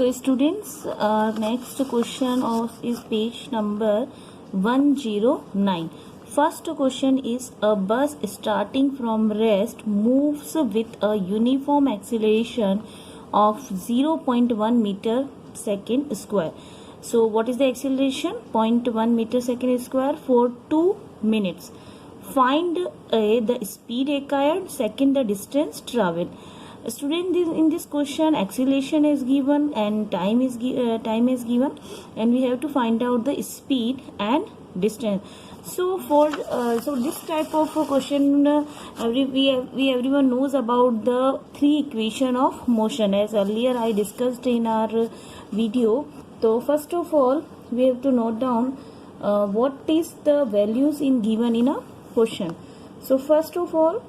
So students, next question is page number 109. First question is, a bus starting from rest moves with a uniform acceleration of 0.1 meter second square. So what is the acceleration? 0.1 meter second square for 2 minutes. Find the speed required, second the distance traveled. Student, in this question acceleration is given and time is given, and we have to find out the speed and distance. So for this type of question, everyone knows about the three equation of motion, as earlier I discussed in our video. So first of all, we have to note down what is the values given in a question. So first of all,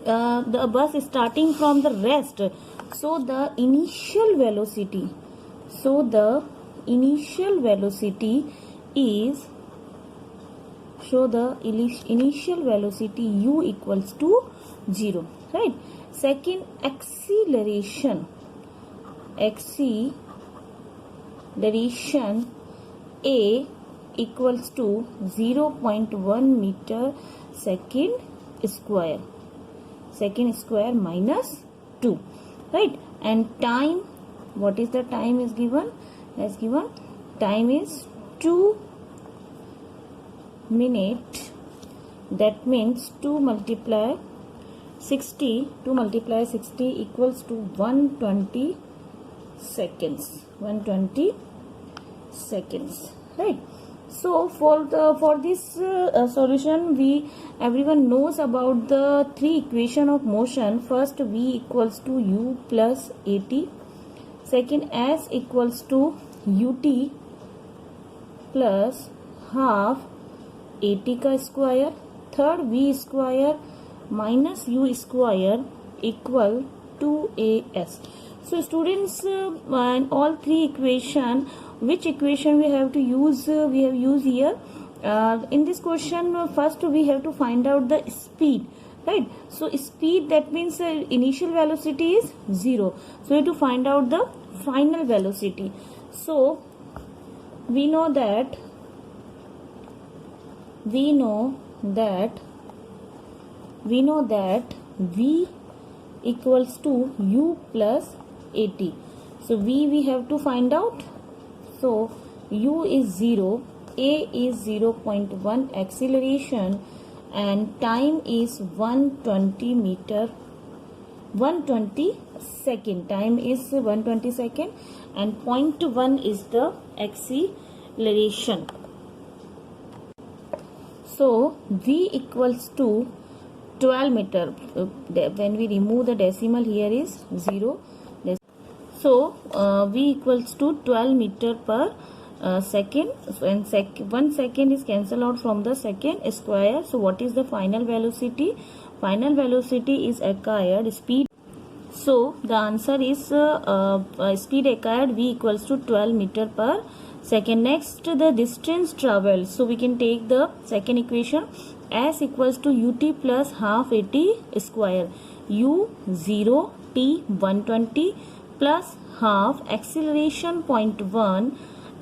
the bus is starting from the rest, so the initial velocity is, so the initial velocity u equals to 0, right? Second, acceleration a equals to 0.1 meter second square minus 2, right? And time, what is the time is given? As given, time is 2 minutes. That means 2 multiply 60 equals to 120 seconds, right? So for this solution, everyone knows about the three equation of motion. First, v equals to u plus at. Second, s equals to ut plus half at का square. Third, v square minus u square equal to as. So students, in all three equation, which equation we have to use? We have used here in this question. First we have to find out the speed, right? So speed, that means initial velocity is 0, so we have to find out the final velocity. So we know that v equals to u plus at. So we have to find out. So u is 0, a is 0.1 acceleration, and time is 120 second. Time is 120 second, and 0.1 is the acceleration. So v equals to 12 meter. When we remove the decimal, here is 0. So v equals to 12 meter per second, and 1 second is cancelled out from the second square. So what is the final velocity? Final velocity is acquired speed. So the answer is speed acquired, v equals to 12 meter per second. Next, the distance traveled. So we can take the second equation, s equals to ut plus half at square. U 0, t 120 plus half acceleration 0.1,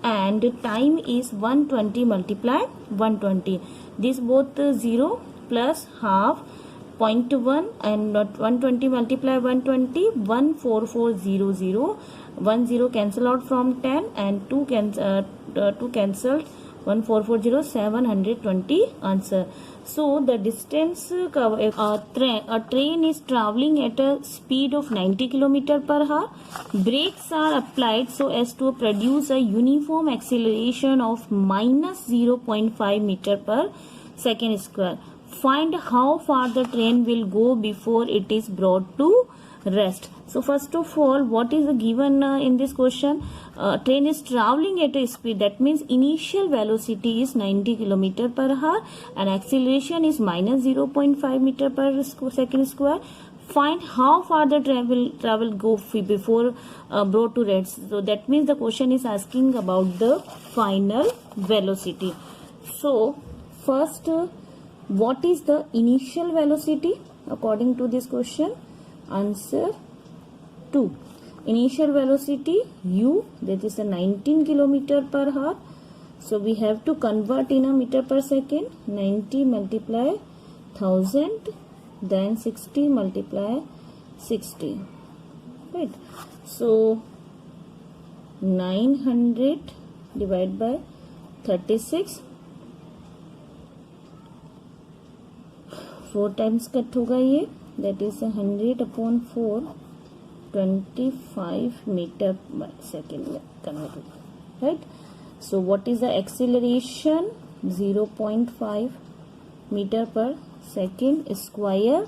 and time is 120 multiply 120. This both 0 plus half 0.1 and 120 multiply 120, 14400. 10 cancel out from 10, and 2 cancelled, 1440, 720 answer. So the distance a train is traveling at a speed of 90 km per hour. Brakes are applied so as to produce a uniform acceleration of minus 0.5 meter per second square. Find how far the train will go before it is brought to rest. So first of all, what is given in this question? Train is traveling at a speed, that means initial velocity is 90 km per hour and acceleration is minus 0.5 meter per second square. Find how far the train will go before brought to rest. So that means the question is asking about the final velocity. So first, what is the initial velocity according to this question? Answer 2. initial velocity u, that is a 19 kilometer per hour. So we have to convert in a meter per second. 90 multiply 1000, then 60 multiply 60, right? So 900 divided by 36, 4 times cut होगा ये, that is 100 upon 4, 25 meter per second में convert होगा, right? So what is the acceleration? 0.5 meter per second square.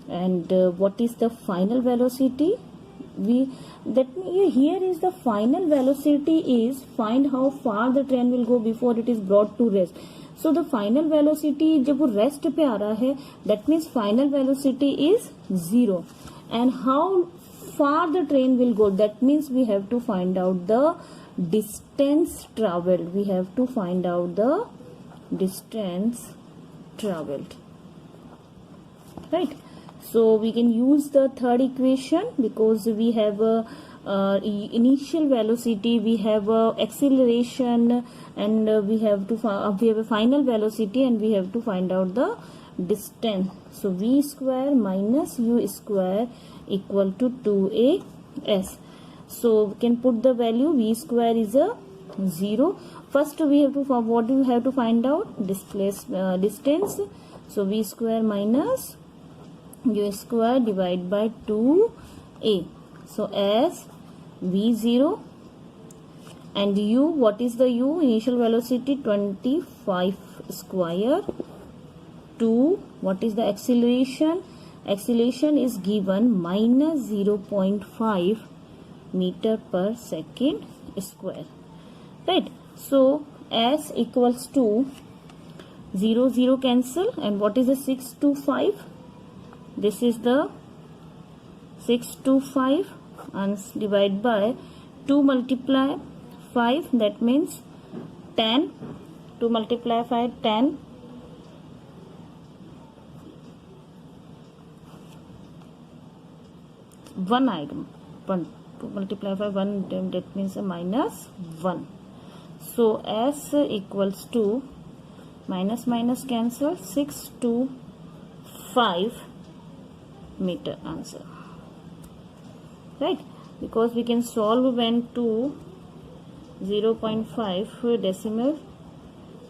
And what is the final velocity? Here is the final velocity is find how far the train will go before it is brought to rest. So the final velocity जब वो rest पे आ रहा है, that means final velocity is 0. And how far the train will go, that means we have to find out the distance traveled. We have to find out the distance traveled, right? So we can use the third equation, because we have initial velocity, we have acceleration, and we have a final velocity, and we have to find out the distance. So v square minus u square equal to 2as. So we can put the value. V square is a 0. First we have to, what do we have to find out? Distance. So v square minus u square divided by 2a. So as v0 and u, what is the u? Initial velocity 25 square. 2, what is the acceleration? Acceleration is given minus 0.5 meter per second square, right? So s equals to 0, 0 cancel, and what is the 6 to 5? This is the 6 to 5, and divide by 2 multiply 5, that means 10. 2 multiply 5, 10. One item, 1. 2 multiply 5, 1, that means a minus 1. So s equals to minus minus cancel, 6 to 5 meter answer, right? Because we can solve when to 0.5 decimal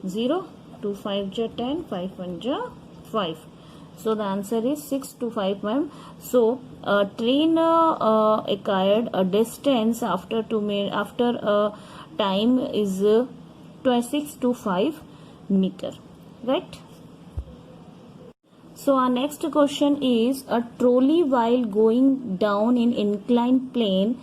0, 2 5 ja 10, 5 1 ja 5. So the answer is 6 to 5 ma'am. So train acquired a distance after time is 6 to 5 meter, right? So our next question is, a trolley while going down in inclined plane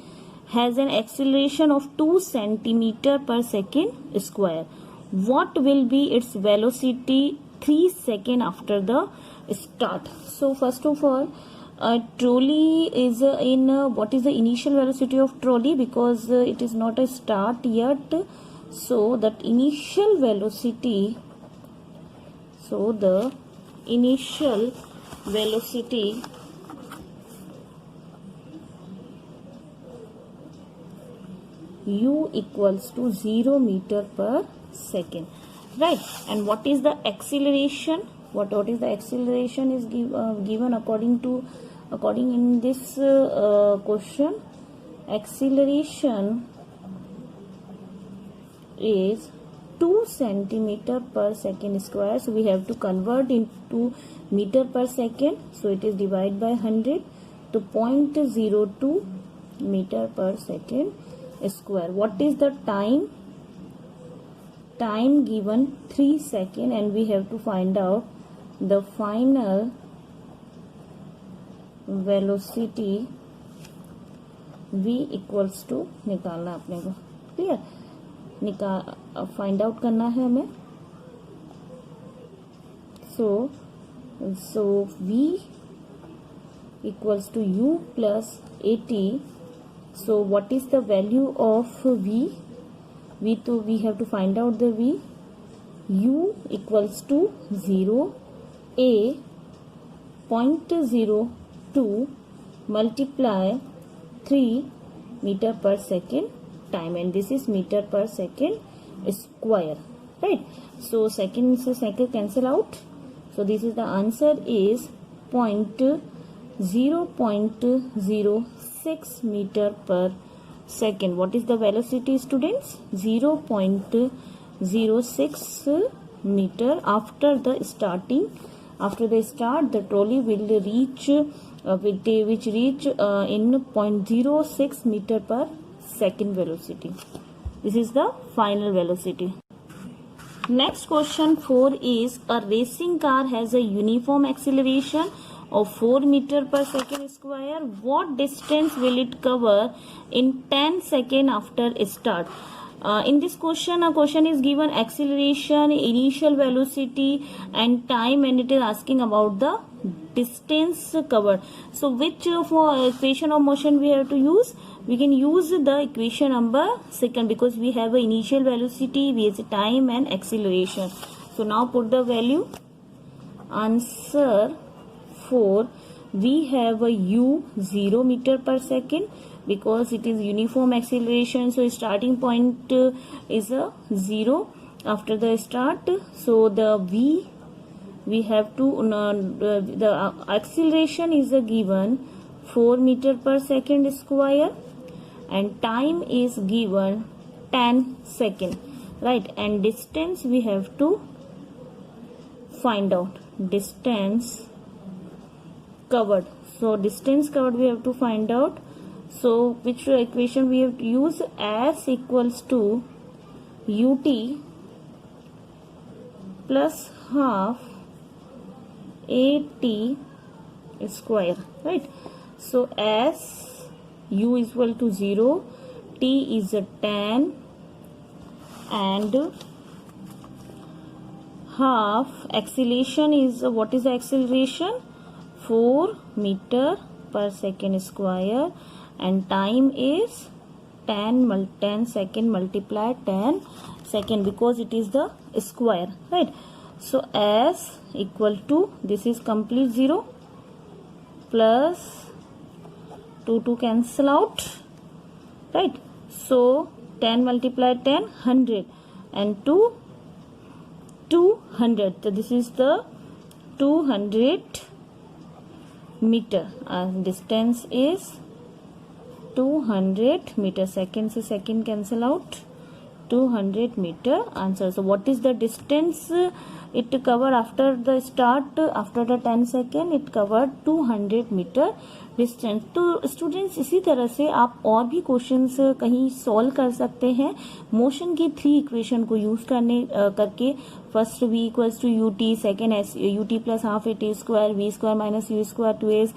has an acceleration of 2 centimeter per second square. What will be its velocity 3 seconds after the start? So first of all, trolley is what is the initial velocity of trolley, because it is not a start yet. So that initial velocity, so the initial velocity u equals to 0 meter per second, right? And what is the acceleration? What is the acceleration is given according in this question. Acceleration is 2 centimeter per second square. So we have to convert into meter per second. So it is divided by 100 to 0.02 meter per second square. What is the time? Time given 3 seconds, and we have to find out the final velocity v equals to निकालना अपने को, clear? Find out करना है हमें. So v equals to u plus at. So what is the value of v? We have to find out the v. U equals to 0, a 0.02 multiply 3 meter per second time, and this is meter per second square, right? So second cycle cancel out. So this is the answer is 0.06 meter per second. What is the velocity, students? 0.06 meter. After the start, the trolley will reach in 0.06 meter per second velocity. This is the final velocity. Next question 4 is, a racing car has a uniform acceleration of 4 meter per second square. What distance will it cover in 10 seconds after start? In this question, a question is given acceleration, initial velocity and time, and it is asking about the distance covered. So which equation of motion we have to use? We can use the equation number 2 because we have an initial velocity, we have time and acceleration. So now put the value. Answer 4, we have a u 0 meter per second because it is uniform acceleration. So starting point is a 0 after the start. So the v, we have to the acceleration is a given 4 meter per second square, and time is given 10 seconds, right? And distance we have to find out, distance covered. So distance covered we have to find out. So which equation we have to use? S equals to ut plus half at square, right? So S, u is equal to 0, t is a 10, and half acceleration is, what is the acceleration? 4 meter per second square, and time is 10 second multiply 10 second because it is the square, right? So S equal to, this is complete 0 plus 2 cancel out, right? So 10 multiply 10, 100, and 200. So this is the 200 meter. Distance is 200 meter. Second se second cancel out, 200 meter answer. So what is the distance it covered after the start? After the 10 second it covered 200 meter distance. तो students इसी तरह से आप और भी questions कहीं solve कर सकते हैं मोशन की 3 इक्वेशन को यूज करके. First v equals to u t, second s u t plus half a t square, v square minus u square two s,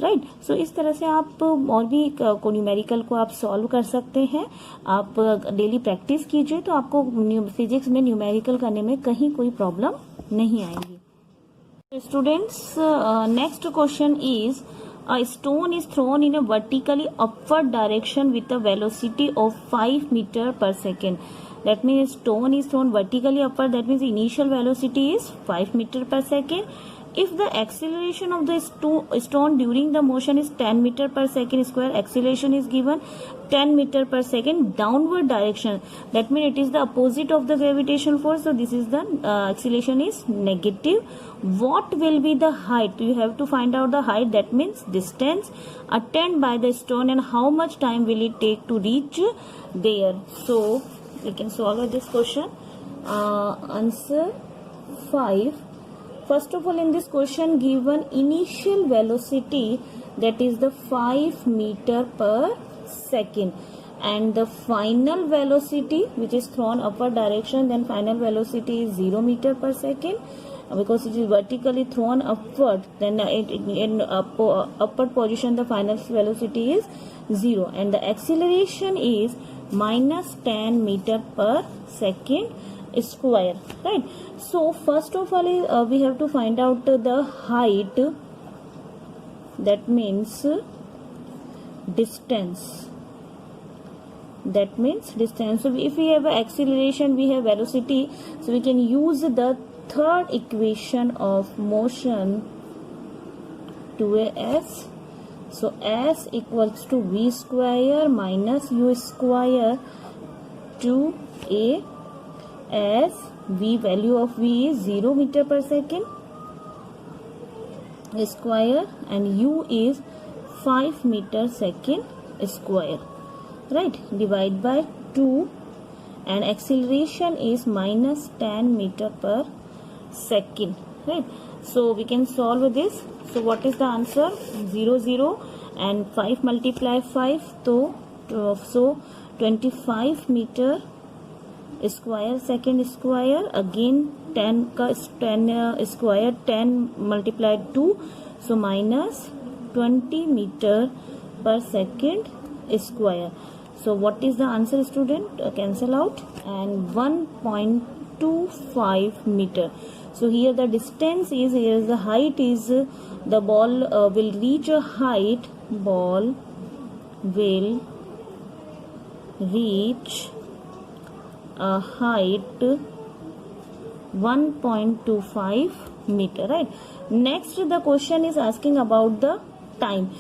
right. So इस तरह से आप और भी न्यूमेरिकल को आप सॉल्व कर सकते हैं. आप डेली प्रैक्टिस कीजिए तो आपको फिजिक्स में न्यूमेरिकल करने में कहीं कोई प्रॉब्लम नहीं आएगी. Students, next question is, a stone is thrown in a vertically upward direction with a velocity of 5 meter per second. That means stone is thrown vertically upward. That means initial velocity is 5 meter per second. If the acceleration of the stone during the motion is 10 meter per second square, acceleration is given 10 meter per second downward direction. That means it is the opposite of the gravitational force. So this is the acceleration is negative. What will be the height? You have to find out the height. That means distance attained by the stone and how much time will it take to reach there. So we can solve this question. Answer 5. First of all, in this question given initial velocity, that is the 5 meter per second, and the final velocity which is thrown upward direction, then final velocity is 0 meter per second because it is vertically thrown upward. Then in upward position the final velocity is 0, and the acceleration is minus 10 meter per second square, right? So first of all we have to find out the height, that means distance. That means distance. So if we have acceleration, we have velocity, so we can use the third equation of motion 2as So S equals to V square minus U square 2A, as V, value of V is 0 meter per second square and U is 5 meter second square, right? Divide by 2, and acceleration is minus 10 meter per second, right? So we can solve this. So what is the answer? 0 0 and 5 multiply 5, so 25 meter square second square, again 10 square, 10 multiplied 2, so minus 20 meter per second square. So what is the answer, student? Cancel out, and 1.25 meter. So here the distance is, here the height is, the ball will reach a height, ball will reach a height 1.25 meter, right? Next the question is asking about the time.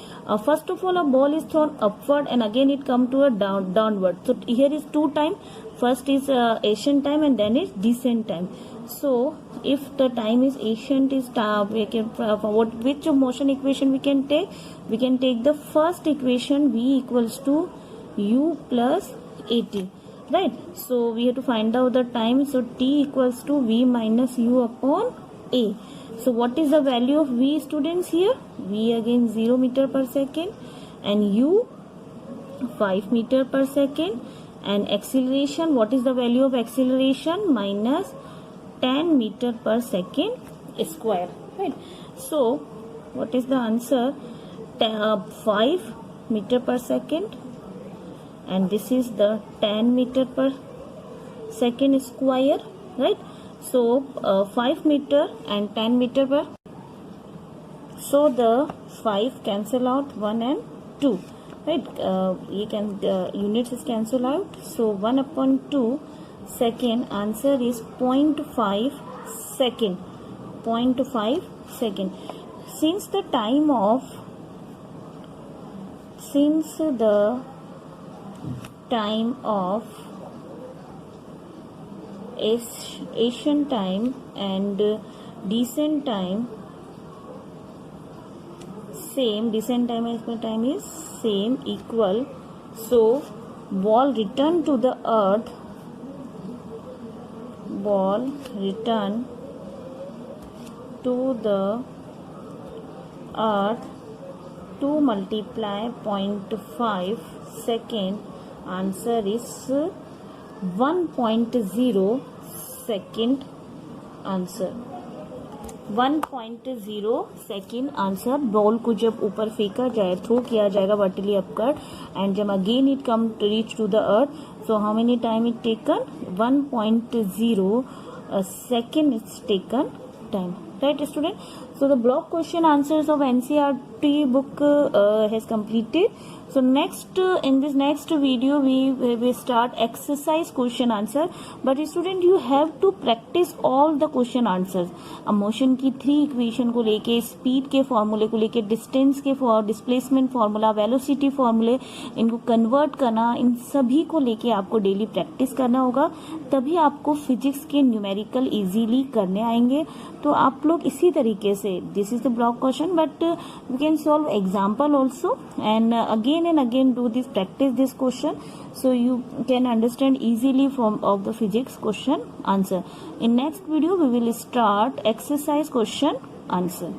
First of all, a ball is thrown upward and again it come to a downward. So here is two time. First is ascent time and then is descent time. So if the time is ascent is we can which motion equation we can take? We can take the first equation, V equals to U plus AT, right? So we have to find out the time. So T equals to V minus U upon A. So what is the value of V, students? Here V again 0 meter per second and U 5 meter per second, and acceleration, what is the value of acceleration? Minus 10 meter per second square, right? So what is the answer? 5 meter per second, and this is the 10 meter per second square, right? So 5 meter and 10 meter per, so the 5 cancel out 1 and 2, right? You can units is cancel out, so 1 upon 2 second, answer is 0.5 second, 0.5 second. Since the time of ascent time and descent time same, descent time and ascent time is same, equal, so ball return to the earth, ball return to the earth to multiply 0.5 second, answer is 1.0 second, answer 1.0 second answer. Ball को जब ऊपर फेंका जाए, throw किया जाएगा vertically upward, and जब again it come reach to the earth, so how many time it taken? 1.0 second it's taken time, right student? So the block question answers of NCERT book has completed. So next in this next video we start exercise question answer, but student you have to practice all the question answers. अब motion की 3 equation को लेके, speed के फॉर्मूले को लेके, distance के displacement formula, velocity फॉर्मूले, इनको कन्वर्ट करना, इन सभी को लेके आपको डेली प्रैक्टिस करना होगा, तभी आपको फिजिक्स के न्यूमेरिकल इजीली करने आएंगे. तो आप लोग इसी तरीके से, this is the block question but we can solve example also, and again and again do this, practice this question, so you can understand easily from of the physics question answer. In next video we will start exercise question answer.